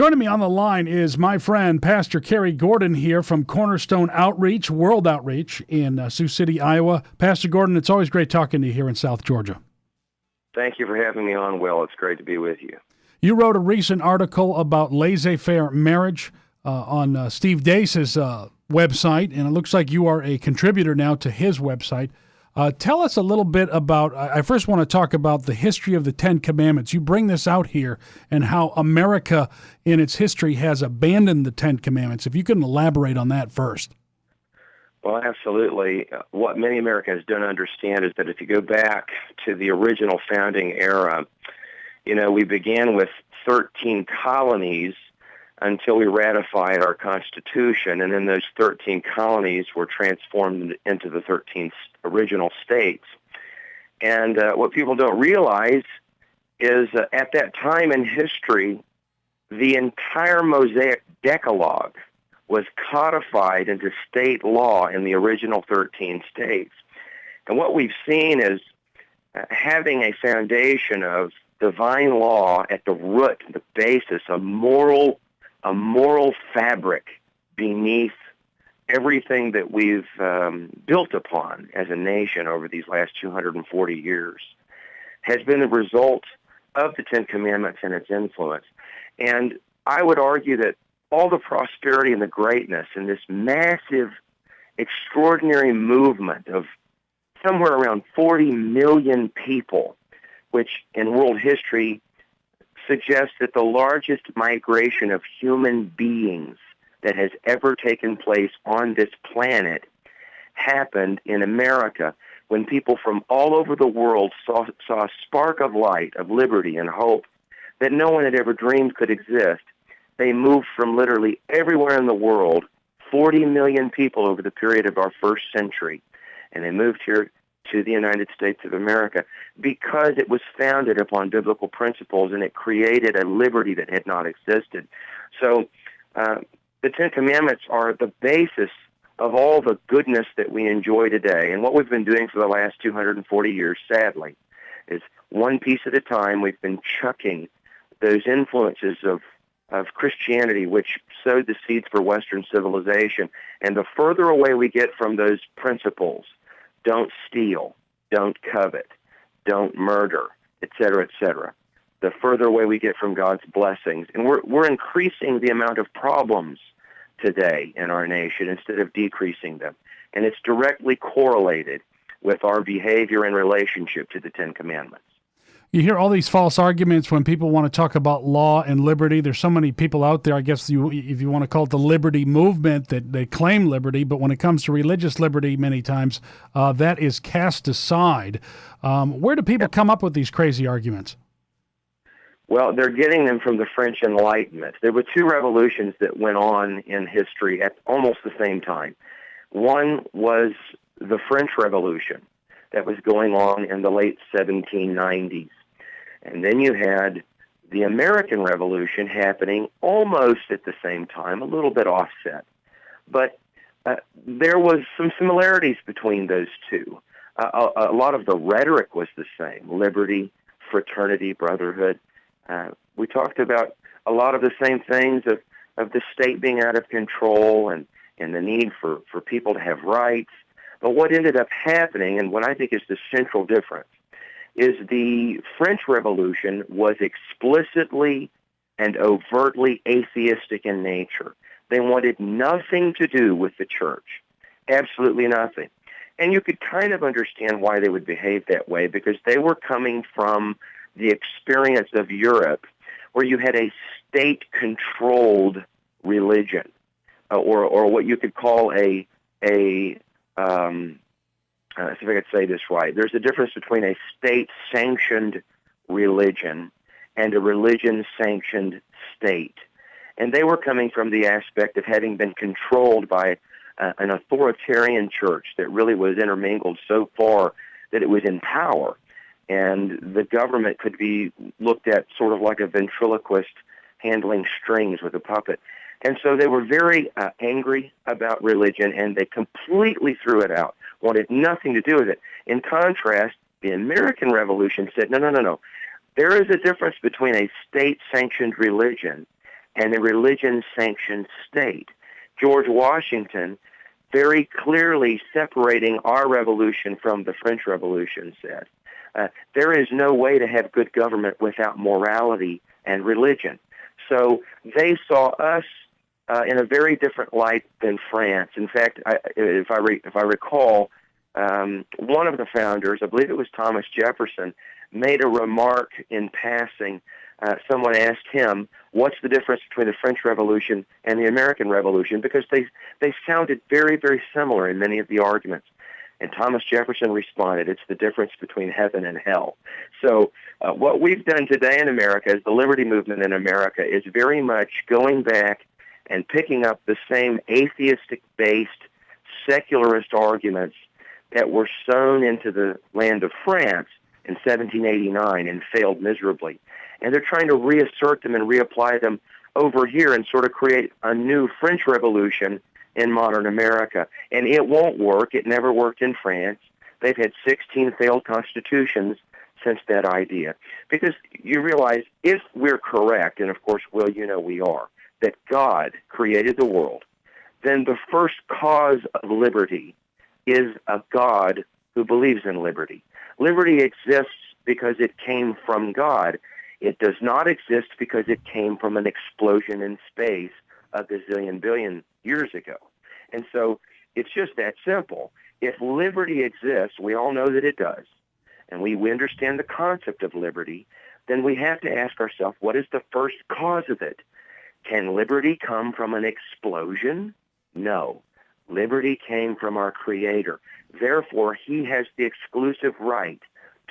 Joining me on the line is my friend, Pastor Kerry Gordon here from Cornerstone Outreach, World Outreach in Sioux City, Iowa. Pastor Gordon, it's always great talking to you here in South Georgia. Thank you for having me on, Will. It's great to be with you. You wrote a recent article about laissez-faire marriage on Steve Deace's website, and it looks like you are a contributor now to his website. Tell us a little bit about, I first want to talk about the history of the Ten Commandments. You bring this out here and how America in its history has abandoned the Ten Commandments. If you can elaborate on that first. Well, absolutely. What many Americans don't understand is that if you go back to the original founding era, we began with 13 colonies until we ratified our Constitution, and then those 13 colonies were transformed into the 13 original states. And what people don't realize is at that time in history, the entire Mosaic Decalogue was codified into state law in the original 13 states. And what we've seen is having a foundation of divine law at the root, the basis, a moral fabric beneath everything that we've built upon as a nation over these last 240 years has been the result of the Ten Commandments and its influence. And I would argue that all the prosperity and the greatness and this massive, extraordinary movement of somewhere around 40 million people, which in world history suggests that the largest migration of human beings that has ever taken place on this planet happened in America when people from all over the world saw a spark of light, of liberty and hope that no one had ever dreamed could exist. They moved from literally everywhere in the world, 40 million people over the period of our first century, and they moved here to the United States of America because it was founded upon biblical principles and it created a liberty that had not existed. So the Ten Commandments are the basis of all the goodness that we enjoy today. And what we've been doing for the last 240 years, sadly, is one piece at a time we've been chucking those influences of Christianity, which sowed the seeds for Western civilization. And the further away we get from those principles, don't steal, don't covet, don't murder, etc., the further away we get from God's blessings. And we're increasing the amount of problems today in our nation instead of decreasing them. And it's directly correlated with our behavior in relationship to the Ten Commandments. You hear all these false arguments when people want to talk about law and liberty. There's so many people out there, I guess, if you want to call it the liberty movement, that they claim liberty, but when it comes to religious liberty, many times that is cast aside. Where do people come up with these crazy arguments? Well, they're getting them from the French Enlightenment. There were two revolutions that went on in history at almost the same time. One was the French Revolution that was going on in the late 1790s. And then you had the American Revolution happening almost at the same time, a little bit offset. But there was some similarities between those two. A lot of the rhetoric was the same: liberty, fraternity, brotherhood. We talked about a lot of the same things of the state being out of control and the need for people to have rights. But what ended up happening, and what I think is the central difference, is the French Revolution was explicitly and overtly atheistic in nature. They wanted nothing to do with the church, absolutely nothing. And you could kind of understand why they would behave that way, because they were coming from the experience of Europe, where you had a state-controlled religion, or what you could call a see if I could say this right. There's a difference between a state-sanctioned religion and a religion-sanctioned state. And they were coming from the aspect of having been controlled by an authoritarian church that really was intermingled so far that it was in power. And the government could be looked at sort of like a ventriloquist handling strings with a puppet. And so they were very angry about religion, and they completely threw it out, wanted nothing to do with it. In contrast, the American Revolution said, no. There is a difference between a state-sanctioned religion and a religion-sanctioned state. George Washington, very clearly separating our revolution from the French Revolution, said, there is no way to have good government without morality and religion. So they saw us in a very different light than France. In fact, if I recall, one of the founders, I believe it was Thomas Jefferson, made a remark in passing. Someone asked him, what's the difference between the French Revolution and the American Revolution? Because they sounded very, very similar in many of the arguments. And Thomas Jefferson responded, it's the difference between heaven and hell. So what we've done today in America, as the liberty movement in America, is very much going back and picking up the same atheistic-based secularist arguments that were sown into the land of France in 1789 and failed miserably. And they're trying to reassert them and reapply them over here and sort of create a new French Revolution in modern America. And it won't work. It never worked in France. They've had 16 failed constitutions since that idea. Because you realize if we're correct, and of course, Will, you know we are, that God created the world, then the first cause of liberty is a God who believes in liberty. Liberty exists because it came from God. It does not exist because it came from an explosion in space a gazillion billion years ago. And so it's just that simple. If liberty exists, we all know that it does, and we understand the concept of liberty, then we have to ask ourselves, what is the first cause of it? Can liberty come from an explosion? No. Liberty came from our Creator. Therefore, He has the exclusive right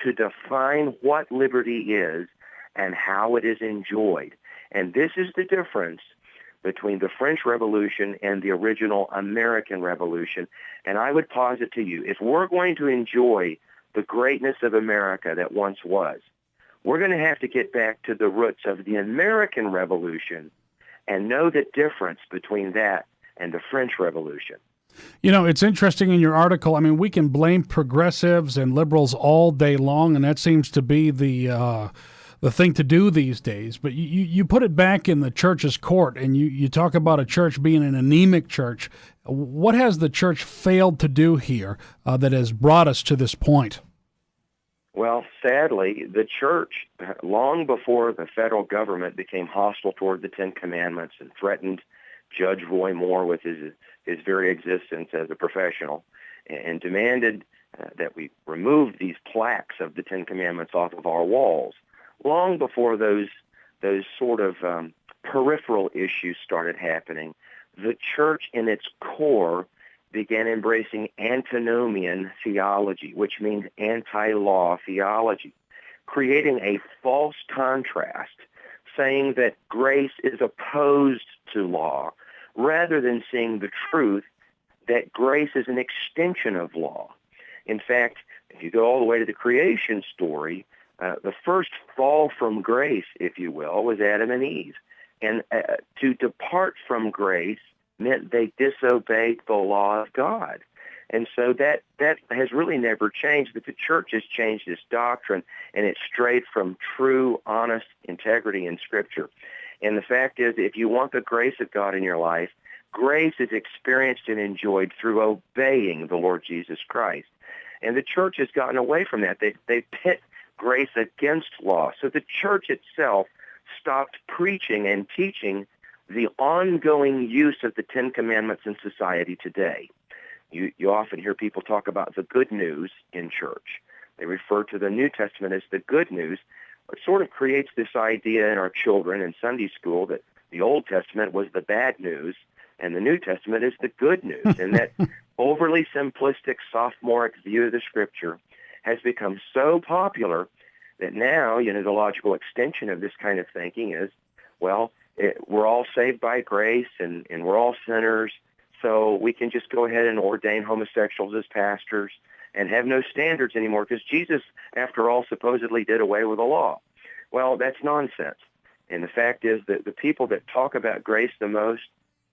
to define what liberty is and how it is enjoyed. And this is the difference between the French Revolution and the original American Revolution. And I would posit to you, if we're going to enjoy the greatness of America that once was, we're going to have to get back to the roots of the American Revolution and know the difference between that and the French Revolution. You know, it's interesting in your article. I mean, we can blame progressives and liberals all day long, and that seems to be the thing to do these days. But you put it back in the church's court, and you talk about a church being an anemic church. What has the church failed to do here that has brought us to this point? Well, sadly, the church, long before the federal government became hostile toward the Ten Commandments and threatened Judge Roy Moore with his very existence as a professional, and demanded that we remove these plaques of the Ten Commandments off of our walls, long before those sort of peripheral issues started happening, the church in its core began embracing antinomian theology, which means anti-law theology, creating a false contrast, saying that grace is opposed to law, rather than seeing the truth that grace is an extension of law. In fact, if you go all the way to the creation story, the first fall from grace, if you will, was Adam and Eve. And to depart from grace meant they disobeyed the law of God. And so that has really never changed, but the church has changed its doctrine, and it's strayed from true, honest integrity in Scripture. And the fact is, if you want the grace of God in your life, grace is experienced and enjoyed through obeying the Lord Jesus Christ. And the church has gotten away from that. They pit grace against law. So the church itself stopped preaching and teaching the ongoing use of the Ten Commandments in society today. You often hear people talk about the good news in church. They refer to the New Testament as the good news. It sort of creates this idea in our children in Sunday school that the Old Testament was the bad news and the New Testament is the good news. And that overly simplistic, sophomoric view of the Scripture has become so popular that now, the logical extension of this kind of thinking is, well, we're all saved by grace and we're all sinners, so we can just go ahead and ordain homosexuals as pastors and have no standards anymore because Jesus, after all, supposedly did away with the law. Well, that's nonsense. And the fact is that the people that talk about grace the most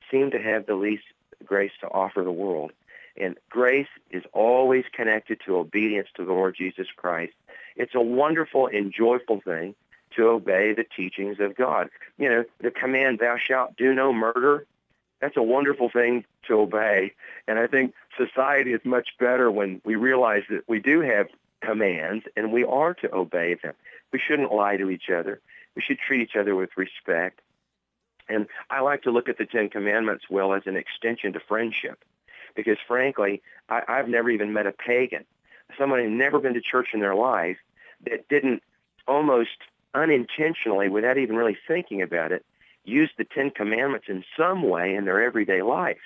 seem to have the least grace to offer the world. And grace is always connected to obedience to the Lord Jesus Christ. It's a wonderful and joyful thing to obey the teachings of God. You know, the command, thou shalt do no murder, that's a wonderful thing to obey. And I think society is much better when we realize that we do have commands and we are to obey them. We shouldn't lie to each other. We should treat each other with respect. And I like to look at the Ten Commandments, Will, as an extension to friendship. Because frankly, I've never even met a pagan, someone who's never been to church in their life, that didn't almost unintentionally, without even really thinking about it, use the Ten Commandments in some way in their everyday life.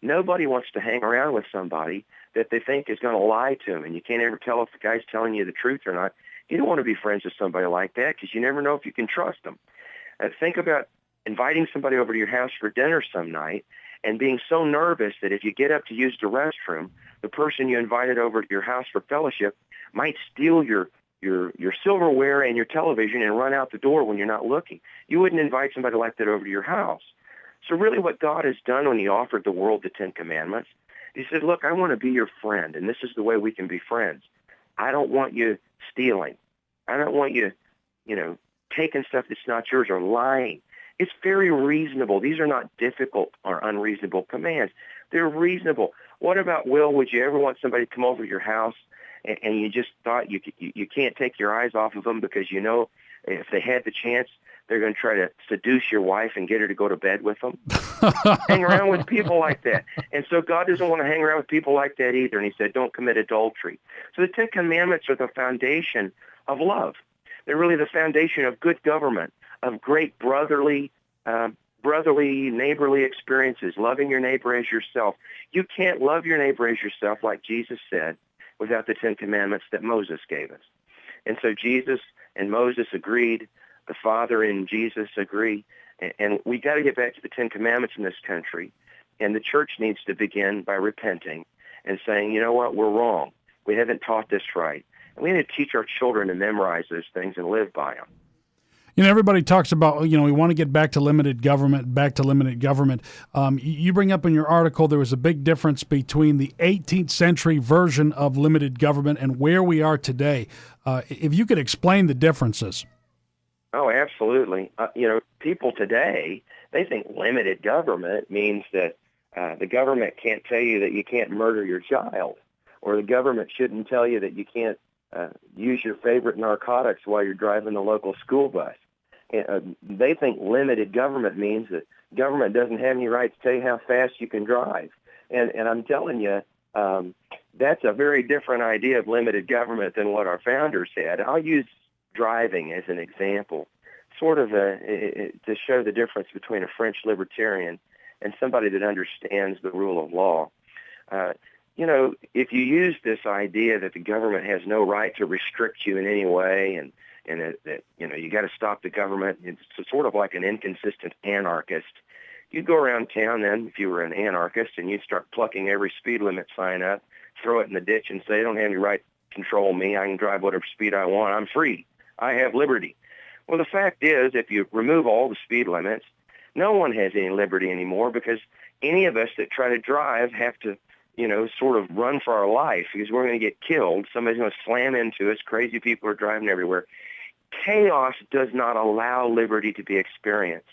Nobody wants to hang around with somebody that they think is going to lie to them, and you can't ever tell if the guy's telling you the truth or not. You don't want to be friends with somebody like that because you never know if you can trust them. Think about inviting somebody over to your house for dinner some night and being so nervous that if you get up to use the restroom, the person you invited over to your house for fellowship might steal your silverware and your television and run out the door when you're not looking. You wouldn't invite somebody like that over to your house. So really what God has done when he offered the world the Ten Commandments, he said, look, I want to be your friend, and this is the way we can be friends. I don't want you stealing. I don't want you, taking stuff that's not yours or lying. It's very reasonable. These are not difficult or unreasonable commands. They're reasonable. What about, Will, would you ever want somebody to come over to your house and you just thought you can't take your eyes off of them because you know if they had the chance, they're going to try to seduce your wife and get her to go to bed with them? Hang around with people like that. And so God doesn't want to hang around with people like that either. And he said, don't commit adultery. So the Ten Commandments are the foundation of love. They're really the foundation of good government, of great brotherly, neighborly experiences, loving your neighbor as yourself. You can't love your neighbor as yourself, like Jesus said, without the Ten Commandments that Moses gave us. And so Jesus and Moses agreed. The Father and Jesus agree. And we got to get back to the Ten Commandments in this country. And the church needs to begin by repenting and saying, you know what, we're wrong. We haven't taught this right. And we need to teach our children to memorize those things and live by them. Everybody talks about, we want to get back to limited government. You bring up in your article there was a big difference between the 18th century version of limited government and where we are today. If you could explain the differences. Oh, absolutely. People today, they think limited government means that the government can't tell you that you can't murder your child, or the government shouldn't tell you that you can't use your favorite narcotics while you're driving the local school bus. They think limited government means that government doesn't have any right to tell you how fast you can drive. And I'm telling you, that's a very different idea of limited government than what our founders had. I'll use driving as an example, sort of to show the difference between a French libertarian and somebody that understands the rule of law. If you use this idea that the government has no right to restrict you in any way and that you got to stop the government, it's sort of like an inconsistent anarchist. You'd go around town then, if you were an anarchist, and you'd start plucking every speed limit sign up, throw it in the ditch and say, they don't have any right to control me. I can drive whatever speed I want. I'm free. I have liberty. Well, the fact is, if you remove all the speed limits, no one has any liberty anymore because any of us that try to drive have to, sort of run for our life because we're going to get killed. Somebody's going to slam into us. Crazy people are driving everywhere. Chaos does not allow liberty to be experienced.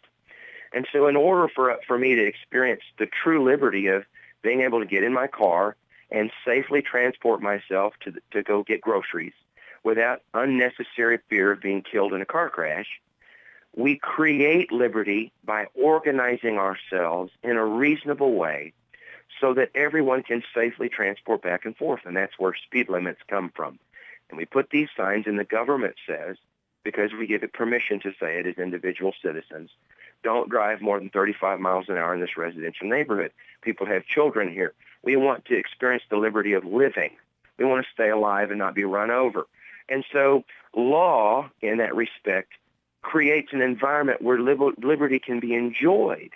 And so in order for me to experience the true liberty of being able to get in my car and safely transport myself to go get groceries without unnecessary fear of being killed in a car crash, we create liberty by organizing ourselves in a reasonable way so that everyone can safely transport back and forth. And that's where speed limits come from. And we put these signs, and the government says, because we give it permission to say it as individual citizens, don't drive more than 35 miles an hour in this residential neighborhood. People have children here. We want to experience the liberty of living. We want to stay alive and not be run over. And so law, in that respect, creates an environment where liberty can be enjoyed.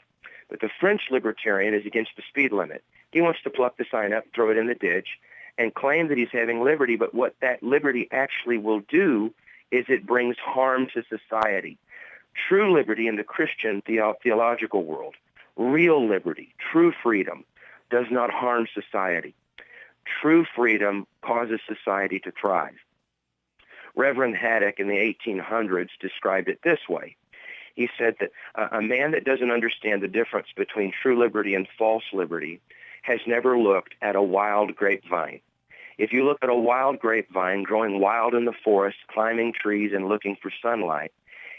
But the French libertarian is against the speed limit. He wants to pluck the sign up, throw it in the ditch, and claim that he's having liberty. But what that liberty actually will do is it brings harm to society. True liberty in the Christian theological world, real liberty, true freedom, does not harm society. True freedom causes society to thrive. Reverend Haddock in the 1800s described it this way. He said that a man that doesn't understand the difference between true liberty and false liberty has never looked at a wild grapevine. If you look at a wild grapevine growing wild in the forest, climbing trees and looking for sunlight,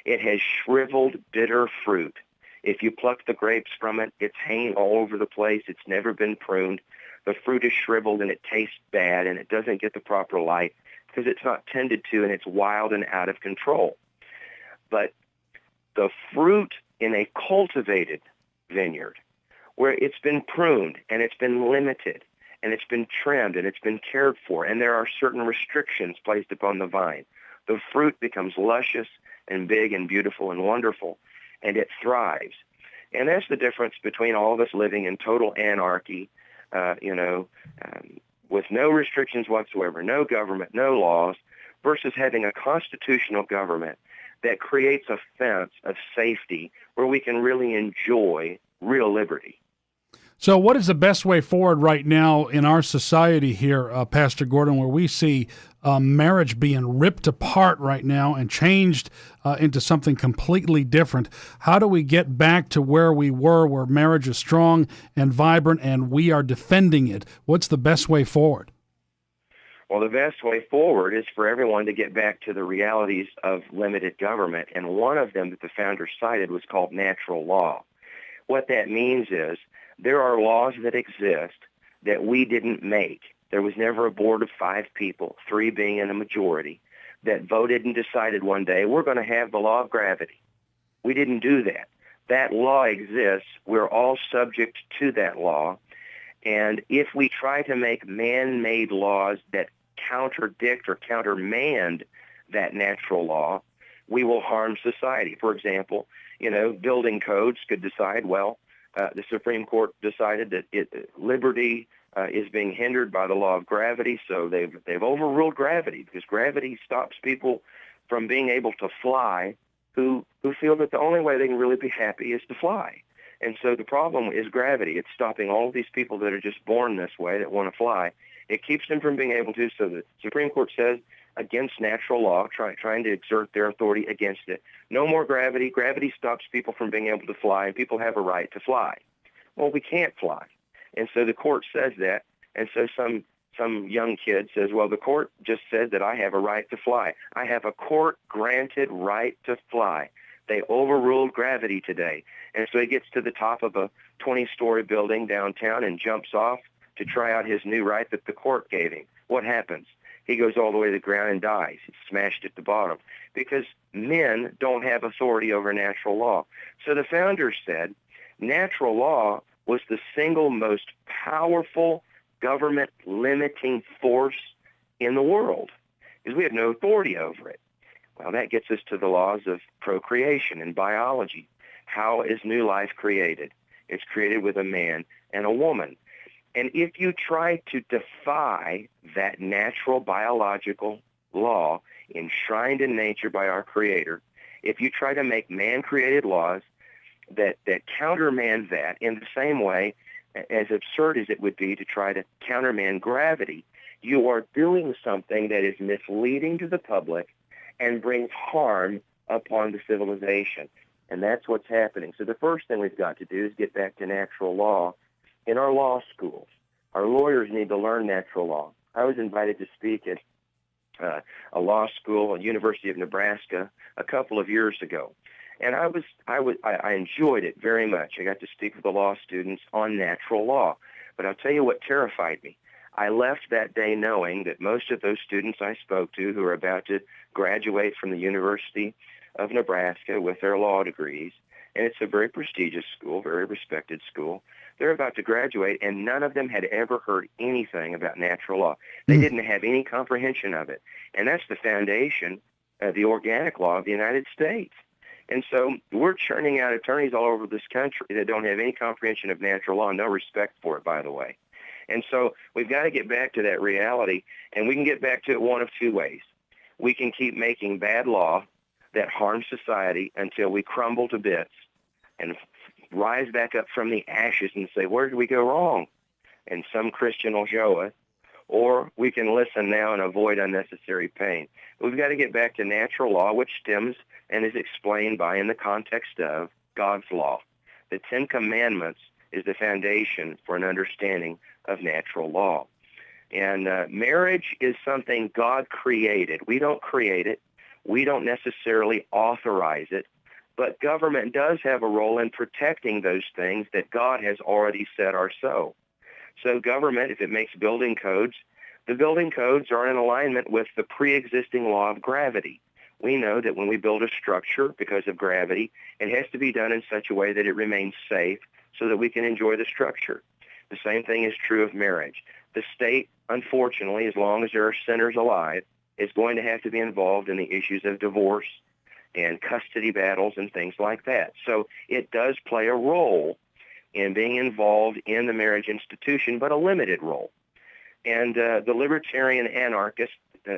it has shriveled, bitter fruit. If you pluck the grapes from it, it's hanging all over the place. It's never been pruned. The fruit is shriveled and it tastes bad and it doesn't get the proper light because it's not tended to and it's wild and out of control. But the fruit in a cultivated vineyard, where it's been pruned and it's been limited and it's been trimmed and it's been cared for, and there are certain restrictions placed upon the vine, the fruit becomes luscious and big and beautiful and wonderful, and it thrives. And that's the difference between all of us living in total anarchy, with no restrictions whatsoever, no government, no laws, versus having a constitutional government that creates a fence of safety where we can really enjoy real liberty. So what is the best way forward right now in our society here, Pastor Gordon, where we see marriage being ripped apart right now and changed into something completely different? How do we get back to where we were, where marriage is strong and vibrant and we are defending it? What's the best way forward? Well, the best way forward is for everyone to get back to the realities of limited government, and one of them that the founders cited was called natural law. What that means is there are laws that exist that we didn't make. There was never a board of 5 people, 3 being in a majority, that voted and decided one day, we're going to have the law of gravity. We didn't do that. That law exists. We're all subject to that law. And if we try to make man-made laws that contradict or countermand that natural law, we will harm society. For example, building codes could decide, the Supreme Court decided that liberty is being hindered by the law of gravity, so they've overruled gravity because gravity stops people from being able to fly who feel that the only way they can really be happy is to fly. And so the problem is gravity. It's stopping all of these people that are just born this way that want to fly. It keeps them from being able to. So the Supreme Court says against natural law, trying to exert their authority against it. No more gravity. Gravity stops people from being able to fly, and people have a right to fly. Well, we can't fly. And so the court says that, and so some young kid says, well, the court just said that I have a right to fly. I have a court-granted right to fly. They overruled gravity today. And so he gets to the top of a 20-story building downtown and jumps off to try out his new right that the court gave him. What happens? He goes all the way to the ground and dies. He's smashed at the bottom because men don't have authority over natural law. So the founders said natural law was the single most powerful government limiting force in the world because we have no authority over it. Well, that gets us to the laws of procreation and biology. How is new life created? It's created with a man and a woman. And if you try to defy that natural biological law enshrined in nature by our Creator, if you try to make man-created laws that countermand that in the same way, as absurd as it would be to try to countermand gravity, you are doing something that is misleading to the public and brings harm upon the civilization. And that's what's happening. So the first thing we've got to do is get back to natural law in our law schools. Our lawyers need to learn natural law. I was invited to speak at a law school at University of Nebraska a couple of years ago. And I enjoyed it very much. I got to speak with the law students on natural law. But I'll tell you what terrified me. I left that day knowing that most of those students I spoke to who are about to graduate from the University of Nebraska with their law degrees, and it's a very prestigious school, very respected school, they're about to graduate, and none of them had ever heard anything about natural law. They didn't have any comprehension of it. And that's the foundation of the organic law of the United States. And so we're churning out attorneys all over this country that don't have any comprehension of natural law, no respect for it, by the way. And so we've got to get back to that reality, and we can get back to it one of two ways. We can keep making bad law that harms society until we crumble to bits and rise back up from the ashes and say, where did we go wrong? And some Christian will show us. or we can listen now and avoid unnecessary pain. We've got to get back to natural law, which stems and is explained by, in the context of, God's law. The Ten Commandments is the foundation for an understanding of natural law. And marriage is something God created. We don't create it. We don't necessarily authorize it. But government does have a role in protecting those things that God has already said are so. So government, if it makes building codes, the building codes are in alignment with the pre-existing law of gravity. We know that when we build a structure because of gravity, it has to be done in such a way that it remains safe so that we can enjoy the structure. The same thing is true of marriage. The state, unfortunately, as long as there are sinners alive, is going to have to be involved in the issues of divorce and custody battles and things like that. So it does play a role in being involved in the marriage institution, but a limited role. And the libertarian anarchist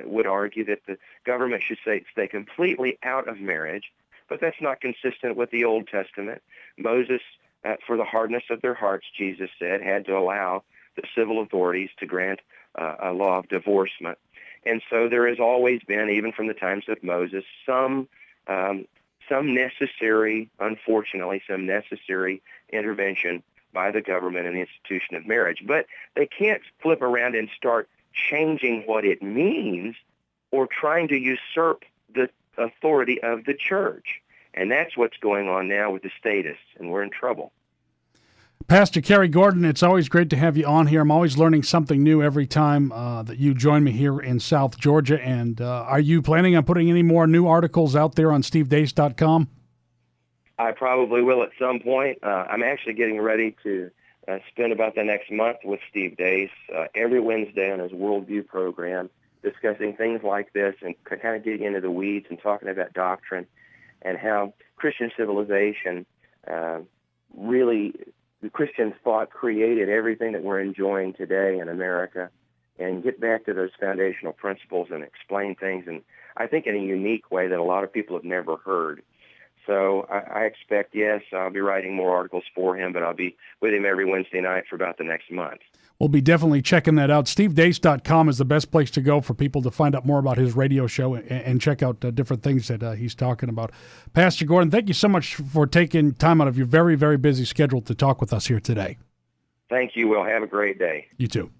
would argue that the government should stay completely out of marriage, but that's not consistent with the Old Testament. Moses, for the hardness of their hearts, Jesus said, had to allow the civil authorities to grant a law of divorcement. And so there has always been, even from the times of Moses, some necessary, unfortunately, some necessary intervention by the government in the institution of marriage. But they can't flip around and start changing what it means or trying to usurp the authority of the church. And that's what's going on now with the statists, and we're in trouble. Pastor Cary Gordon, it's always great to have you on here. I'm always learning something new every time that you join me here in South Georgia. And are you planning on putting any more new articles out there on stevedeace.com? I probably will at some point. I'm actually getting ready to spend about the next month with Steve Deace every Wednesday on his Worldview program, discussing things like this and kind of getting into the weeds and talking about doctrine and how Christian civilization really, the Christian thought created everything that we're enjoying today in America, and get back to those foundational principles and explain things, and I think in a unique way that a lot of people have never heard. So I expect, yes, I'll be writing more articles for him, but I'll be with him every Wednesday night for about the next month. We'll be definitely checking that out. SteveDeace.com is the best place to go for people to find out more about his radio show and check out different things that he's talking about. Pastor Gordon, thank you so much for taking time out of your very, very busy schedule to talk with us here today. Thank you, Will. Have a great day. You too.